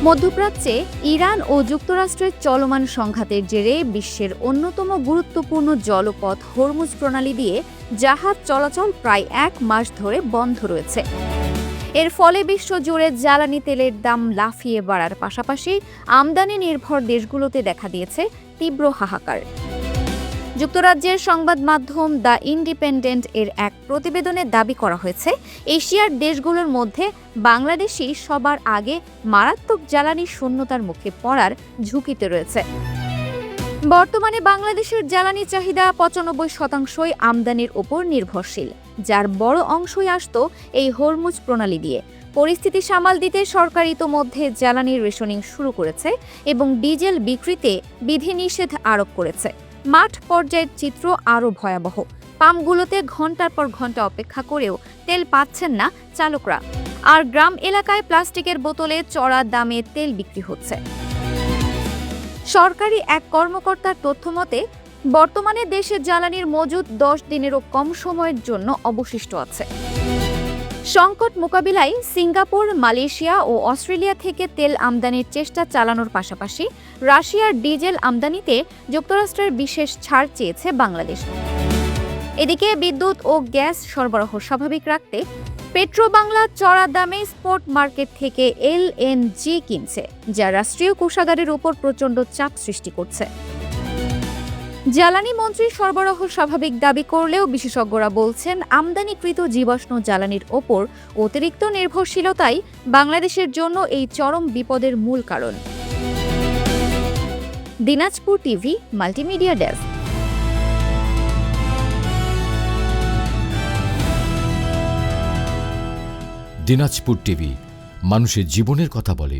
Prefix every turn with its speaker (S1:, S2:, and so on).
S1: মধ্যপ্রাচ্যে ইরান ও যুক্তরাষ্ট্রের চলমান সংঘাতের জেরে বিশ্বের অন্যতম গুরুত্বপূর্ণ জলপথ হরমুজ প্রণালী দিয়ে জাহাজ চলাচল প্রায় ১ মাস ধরে বন্ধ রয়েছে। এর ফলে বিশ্বজুড়ে জ্বালানি তেলের দাম লাফিয়ে বাড়ার পাশাপাশি আমদানি নির্ভর দেশগুলোতে দেখা দিয়েছে তীব্র হাহাকার। যুক্তরাজ্যের সংবাদ মাধ্যম দ্য ইন্ডিপেন্ডেন্ট এর এক প্রতিবেদনে দাবি করা হয়েছে, এশিয়ার দেশগুলোর মধ্যে বাংলাদেশই সবার আগে মারাত্মক জ্বালানি শূন্যতার মুখে পড়ার ঝুঁকিতে রয়েছে। বর্তমানে বাংলাদেশের জ্বালানি চাহিদা ৯৫% আমদানির ওপর নির্ভরশীল, যার বড় অংশই আসত এই হরমুজ প্রণালী দিয়ে। পরিস্থিতি সামাল দিতে সরকার ইতোমধ্যে জ্বালানির রেশনিং শুরু করেছে এবং ডিজেল বিক্রিতে বিধিনিষেধ আরোপ করেছে। মাঠ পর্যায়ের চিত্র আরও ভয়াবহ। পাম্পগুলোতে ঘন্টার পর ঘন্টা অপেক্ষা করেও তেল পাচ্ছেন না চালকরা, আর গ্রাম এলাকায় প্লাস্টিকের বোতলে চড়া দামে তেল বিক্রি হচ্ছে। সরকারি এক কর্মকর্তার তথ্যমতে বর্তমানে দেশে জ্বালানির মজুদ ১০ দিনেরও কম সময়ের জন্য অবশিষ্ট আছে। সংকট মোকাবিলায় সিঙ্গাপুর, মালয়েশিয়া ও অস্ট্রেলিয়া থেকে তেল আমদানির চেষ্টা চালানোর পাশাপাশি রাশিয়ার ডিজেল আমদানিতে যুক্তরাষ্ট্রের বিশেষ ছাড় চেয়েছে বাংলাদেশ। এদিকে বিদ্যুৎ ও গ্যাস সরবরাহ স্বাভাবিক রাখতে পেট্রোবাংলা চড়া দামে স্পট মার্কেট থেকে এলএনজি কিনছে, যা রাষ্ট্রীয় কোষাগারের উপর প্রচণ্ড চাপ সৃষ্টি করছে। জ্বালানি মন্ত্রী সরবরাহ স্বাভাবিক দাবি করলেও বিশেষজ্ঞরা বলছেন, আমদানিকৃত জীবাশ্ম জ্বালানির ওপর অতিরিক্ত নির্ভরশীলতাই বাংলাদেশের জন্য এই চরম বিপদের মূল কারণ। Dinajpur TV multimedia desk.
S2: Dinajpur TV মানুষের জীবনের কথা বলে।